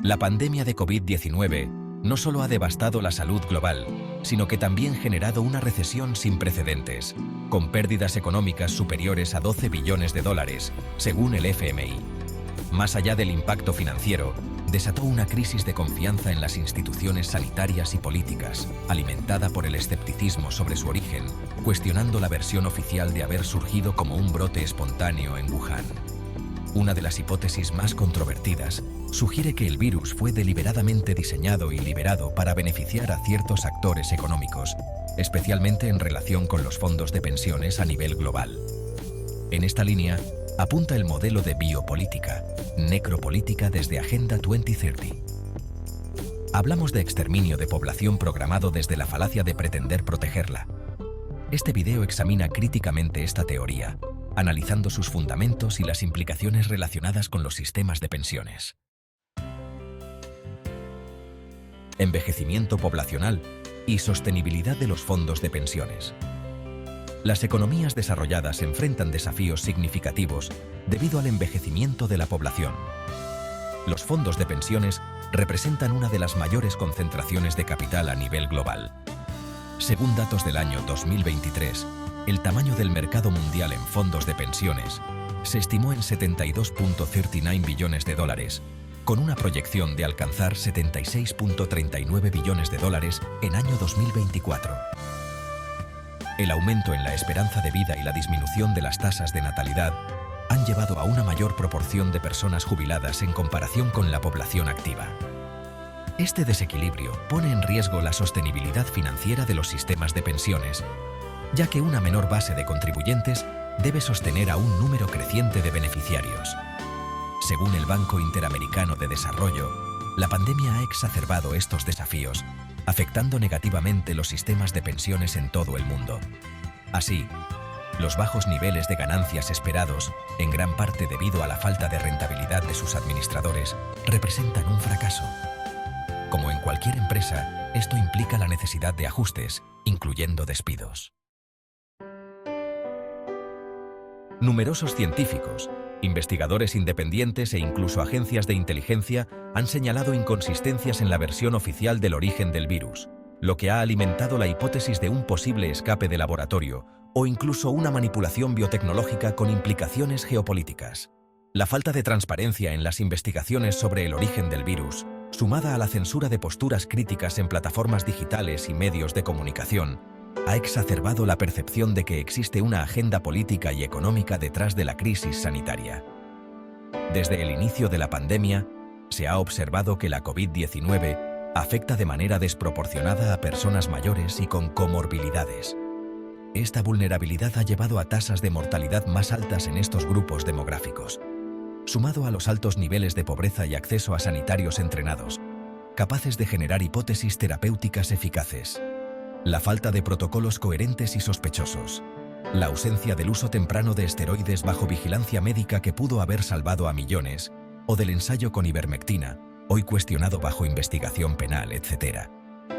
La pandemia de COVID-19 no solo ha devastado la salud global, sino que también ha generado una recesión sin precedentes, con pérdidas económicas superiores a 12 billones de dólares, según el FMI. Más allá del impacto financiero, desató una crisis de confianza en las instituciones sanitarias y políticas, alimentada por el escepticismo sobre su origen, cuestionando la versión oficial de haber surgido como un brote espontáneo en Wuhan. Una de las hipótesis más controvertidas sugiere que el virus fue deliberadamente diseñado y liberado para beneficiar a ciertos actores económicos, especialmente en relación con los fondos de pensiones a nivel global. En esta línea, apunta el modelo de biopolítica, necropolítica desde Agenda 2030. Hablamos de exterminio de población programado desde la falacia de pretender protegerla. Este video examina críticamente esta teoría, analizando sus fundamentos y las implicaciones relacionadas con los sistemas de pensiones. Envejecimiento poblacional y sostenibilidad de los fondos de pensiones. Las economías desarrolladas enfrentan desafíos significativos debido al envejecimiento de la población. Los fondos de pensiones representan una de las mayores concentraciones de capital a nivel global. Según datos del año 2023, el tamaño del mercado mundial en fondos de pensiones se estimó en 72.39 billones de dólares, con una proyección de alcanzar 76.39 billones de dólares en año 2024. El aumento en la esperanza de vida y la disminución de las tasas de natalidad han llevado a una mayor proporción de personas jubiladas en comparación con la población activa. Este desequilibrio pone en riesgo la sostenibilidad financiera de los sistemas de pensiones, ya que una menor base de contribuyentes debe sostener a un número creciente de beneficiarios. Según el Banco Interamericano de Desarrollo, la pandemia ha exacerbado estos desafíos, afectando negativamente los sistemas de pensiones en todo el mundo. Así, los bajos niveles de ganancias esperados, en gran parte debido a la falta de rentabilidad de sus administradores, representan un fracaso. Como en cualquier empresa, esto implica la necesidad de ajustes, incluyendo despidos. Numerosos científicos, investigadores independientes e incluso agencias de inteligencia han señalado inconsistencias en la versión oficial del origen del virus, lo que ha alimentado la hipótesis de un posible escape de laboratorio o incluso una manipulación biotecnológica con implicaciones geopolíticas. La falta de transparencia en las investigaciones sobre el origen del virus, sumada a la censura de posturas críticas en plataformas digitales y medios de comunicación, ha exacerbado la percepción de que existe una agenda política y económica detrás de la crisis sanitaria. Desde el inicio de la pandemia, se ha observado que la COVID-19 afecta de manera desproporcionada a personas mayores y con comorbilidades. Esta vulnerabilidad ha llevado a tasas de mortalidad más altas en estos grupos demográficos, sumado a los altos niveles de pobreza y acceso a sanitarios entrenados, capaces de generar hipótesis terapéuticas eficaces. La falta de protocolos coherentes y sospechosos. La ausencia del uso temprano de esteroides bajo vigilancia médica que pudo haber salvado a millones, o del ensayo con ivermectina, hoy cuestionado bajo investigación penal, etc.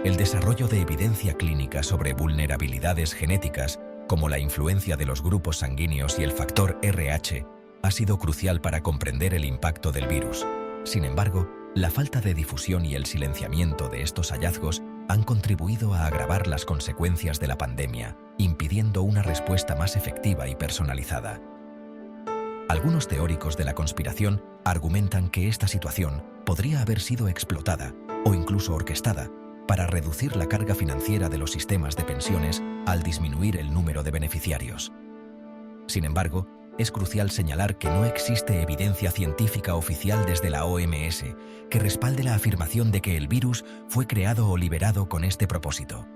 El desarrollo de evidencia clínica sobre vulnerabilidades genéticas, como la influencia de los grupos sanguíneos y el factor RH, ha sido crucial para comprender el impacto del virus. Sin embargo, la falta de difusión y el silenciamiento de estos hallazgos han contribuido a agravar las consecuencias de la pandemia, impidiendo una respuesta más efectiva y personalizada. Algunos teóricos de la conspiración argumentan que esta situación podría haber sido explotada o incluso orquestada para reducir la carga financiera de los sistemas de pensiones al disminuir el número de beneficiarios. Sin embargo, es crucial señalar que no existe evidencia científica oficial desde la OMS que respalde la afirmación de que el virus fue creado o liberado con este propósito.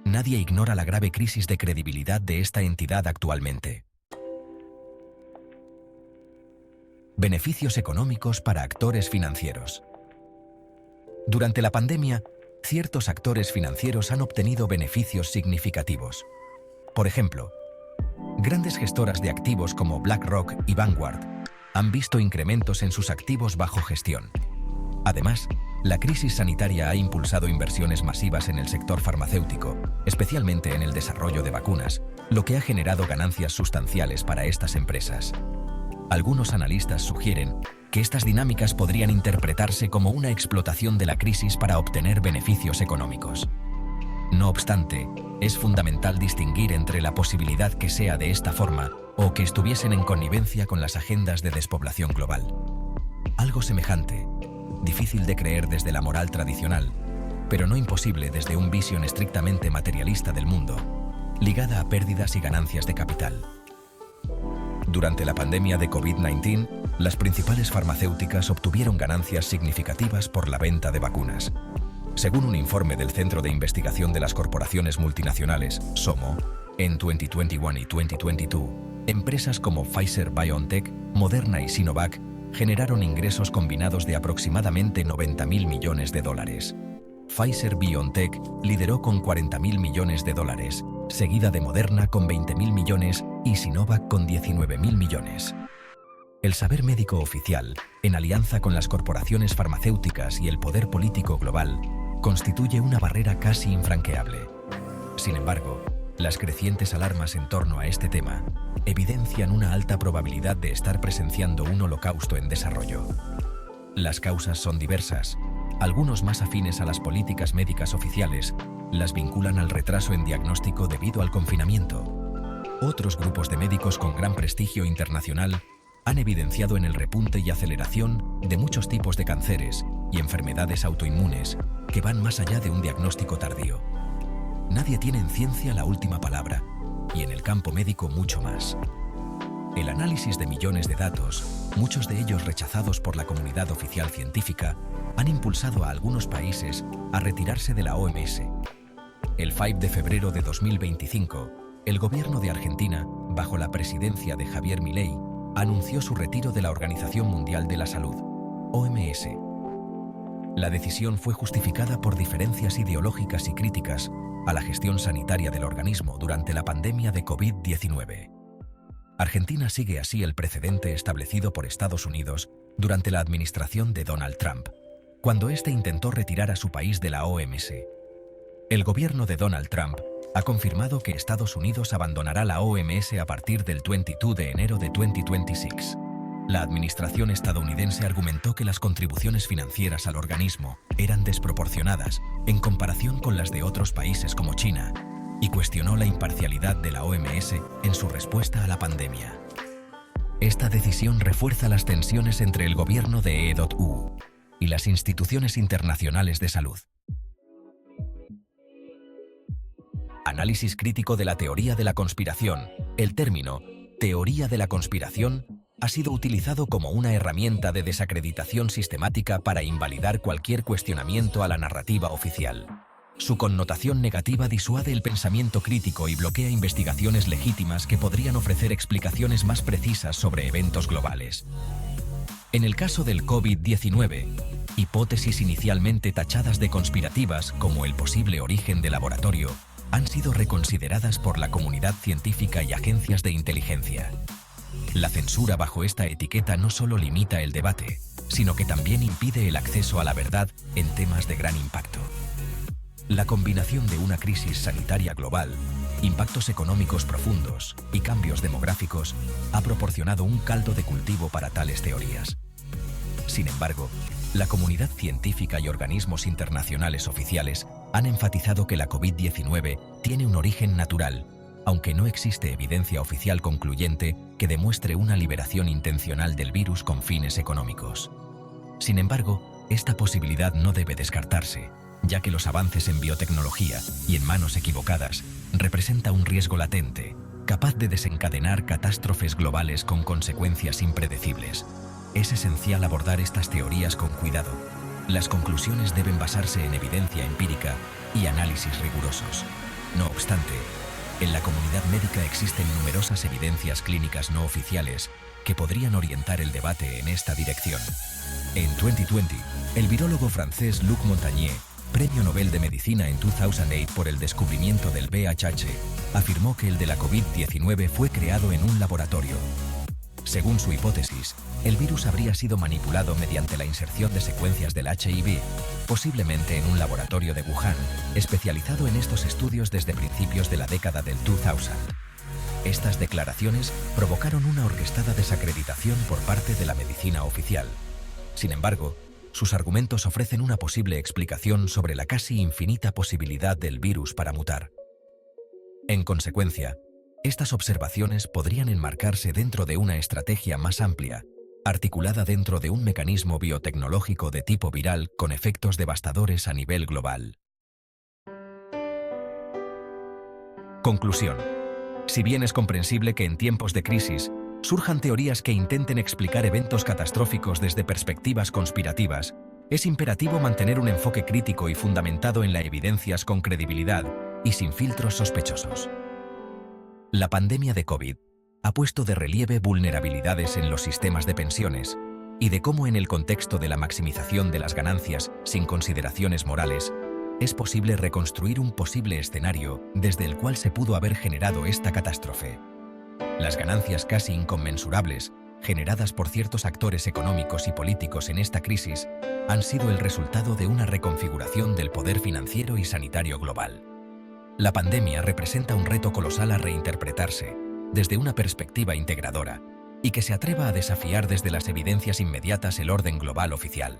Nadie ignora la grave crisis de credibilidad de esta entidad actualmente. Beneficios económicos para actores financieros. Durante la pandemia, ciertos actores financieros han obtenido beneficios significativos. Por ejemplo, grandes gestoras de activos como BlackRock y Vanguard han visto incrementos en sus activos bajo gestión. Además, la crisis sanitaria ha impulsado inversiones masivas en el sector farmacéutico, especialmente en el desarrollo de vacunas, lo que ha generado ganancias sustanciales para estas empresas. Algunos analistas sugieren que estas dinámicas podrían interpretarse como una explotación de la crisis para obtener beneficios económicos. No obstante, es fundamental distinguir entre la posibilidad que sea de esta forma o que estuviesen en connivencia con las agendas de despoblación global. Algo semejante, difícil de creer desde la moral tradicional, pero no imposible desde una visión estrictamente materialista del mundo, ligada a pérdidas y ganancias de capital. Durante la pandemia de COVID-19, las principales farmacéuticas obtuvieron ganancias significativas por la venta de vacunas. Según un informe del Centro de Investigación de las Corporaciones Multinacionales, SOMO, en 2021 y 2022, empresas como Pfizer-BioNTech, Moderna y Sinovac generaron ingresos combinados de aproximadamente 90.000 millones de dólares. Pfizer-BioNTech lideró con 40.000 millones de dólares, seguida de Moderna con 20.000 millones y Sinovac con 19.000 millones. El saber médico oficial, en alianza con las corporaciones farmacéuticas y el poder político global, constituye una barrera casi infranqueable. Sin embargo, las crecientes alarmas en torno a este tema evidencian una alta probabilidad de estar presenciando un holocausto en desarrollo. Las causas son diversas. Algunos más afines a las políticas médicas oficiales las vinculan al retraso en diagnóstico debido al confinamiento. Otros grupos de médicos con gran prestigio internacional han evidenciado en el repunte y aceleración de muchos tipos de cánceres y enfermedades autoinmunes que van más allá de un diagnóstico tardío. Nadie tiene en ciencia la última palabra, y en el campo médico mucho más. El análisis de millones de datos, muchos de ellos rechazados por la comunidad oficial científica, han impulsado a algunos países a retirarse de la OMS. El 5 de febrero de 2025, el gobierno de Argentina, bajo la presidencia de Javier Milei, anunció su retiro de la Organización Mundial de la Salud, OMS. La decisión fue justificada por diferencias ideológicas y críticas a la gestión sanitaria del organismo durante la pandemia de COVID-19. Argentina sigue así el precedente establecido por Estados Unidos durante la administración de Donald Trump, cuando éste intentó retirar a su país de la OMS. El gobierno de Donald Trump ha confirmado que Estados Unidos abandonará la OMS a partir del 22 de enero de 2026. La administración estadounidense argumentó que las contribuciones financieras al organismo eran desproporcionadas en comparación con las de otros países como China y cuestionó la imparcialidad de la OMS en su respuesta a la pandemia. Esta decisión refuerza las tensiones entre el gobierno de EDOTU y las instituciones internacionales de salud. Análisis crítico de la teoría de la conspiración. El término teoría de la conspiración ha sido utilizado como una herramienta de desacreditación sistemática para invalidar cualquier cuestionamiento a la narrativa oficial. Su connotación negativa disuade el pensamiento crítico y bloquea investigaciones legítimas que podrían ofrecer explicaciones más precisas sobre eventos globales. En el caso del COVID-19, hipótesis inicialmente tachadas de conspirativas, como el posible origen de laboratorio, han sido reconsideradas por la comunidad científica y agencias de inteligencia. La censura bajo esta etiqueta no solo limita el debate, sino que también impide el acceso a la verdad en temas de gran impacto. La combinación de una crisis sanitaria global, impactos económicos profundos y cambios demográficos ha proporcionado un caldo de cultivo para tales teorías. Sin embargo, la comunidad científica y organismos internacionales oficiales han enfatizado que la COVID-19 tiene un origen natural, aunque no existe evidencia oficial concluyente que demuestre una liberación intencional del virus con fines económicos. Sin embargo, esta posibilidad no debe descartarse, ya que los avances en biotecnología y en manos equivocadas representa un riesgo latente, capaz de desencadenar catástrofes globales con consecuencias impredecibles. Es esencial abordar estas teorías con cuidado. Las conclusiones deben basarse en evidencia empírica y análisis rigurosos. No obstante, en la comunidad médica existen numerosas evidencias clínicas no oficiales que podrían orientar el debate en esta dirección. En 2020, el virólogo francés Luc Montagnier, Premio Nobel de Medicina en 2008 por el descubrimiento del VIH, afirmó que el de la COVID-19 fue creado en un laboratorio. Según su hipótesis, el virus habría sido manipulado mediante la inserción de secuencias del HIV, posiblemente en un laboratorio de Wuhan, especializado en estos estudios desde principios de la década del 2000. Estas declaraciones provocaron una orquestada desacreditación por parte de la medicina oficial. Sin embargo, sus argumentos ofrecen una posible explicación sobre la casi infinita posibilidad del virus para mutar. En consecuencia, estas observaciones podrían enmarcarse dentro de una estrategia más amplia, articulada dentro de un mecanismo biotecnológico de tipo viral con efectos devastadores a nivel global. Conclusión. Si bien es comprensible que en tiempos de crisis surjan teorías que intenten explicar eventos catastróficos desde perspectivas conspirativas, es imperativo mantener un enfoque crítico y fundamentado en las evidencias con credibilidad y sin filtros sospechosos. La pandemia de COVID ha puesto de relieve vulnerabilidades en los sistemas de pensiones y de cómo en el contexto de la maximización de las ganancias sin consideraciones morales, es posible reconstruir un posible escenario desde el cual se pudo haber generado esta catástrofe. Las ganancias casi inconmensurables, generadas por ciertos actores económicos y políticos en esta crisis, han sido el resultado de una reconfiguración del poder financiero y sanitario global. La pandemia representa un reto colosal a reinterpretarse, desde una perspectiva integradora, y que se atreva a desafiar desde las evidencias inmediatas el orden global oficial,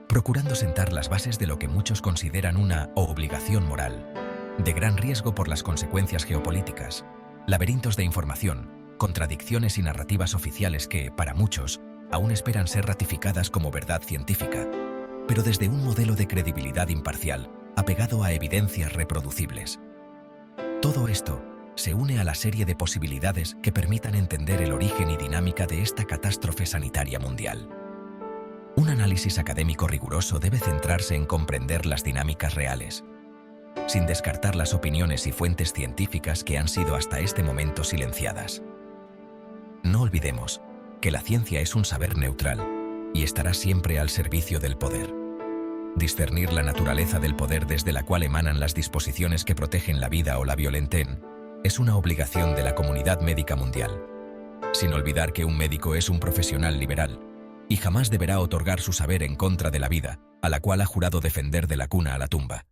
procurando sentar las bases de lo que muchos consideran una obligación moral, de gran riesgo por las consecuencias geopolíticas, laberintos de información, contradicciones y narrativas oficiales que, para muchos, aún esperan ser ratificadas como verdad científica, pero desde un modelo de credibilidad imparcial, apegado a evidencias reproducibles. Todo esto se une a la serie de posibilidades que permitan entender el origen y dinámica de esta catástrofe sanitaria mundial. Un análisis académico riguroso debe centrarse en comprender las dinámicas reales, sin descartar las opiniones y fuentes científicas que han sido hasta este momento silenciadas. No olvidemos que la ciencia es un saber neutral y estará siempre al servicio del poder. Discernir la naturaleza del poder desde la cual emanan las disposiciones que protegen la vida o la violenten es una obligación de la comunidad médica mundial, sin olvidar que un médico es un profesional liberal y jamás deberá otorgar su saber en contra de la vida, a la cual ha jurado defender de la cuna a la tumba.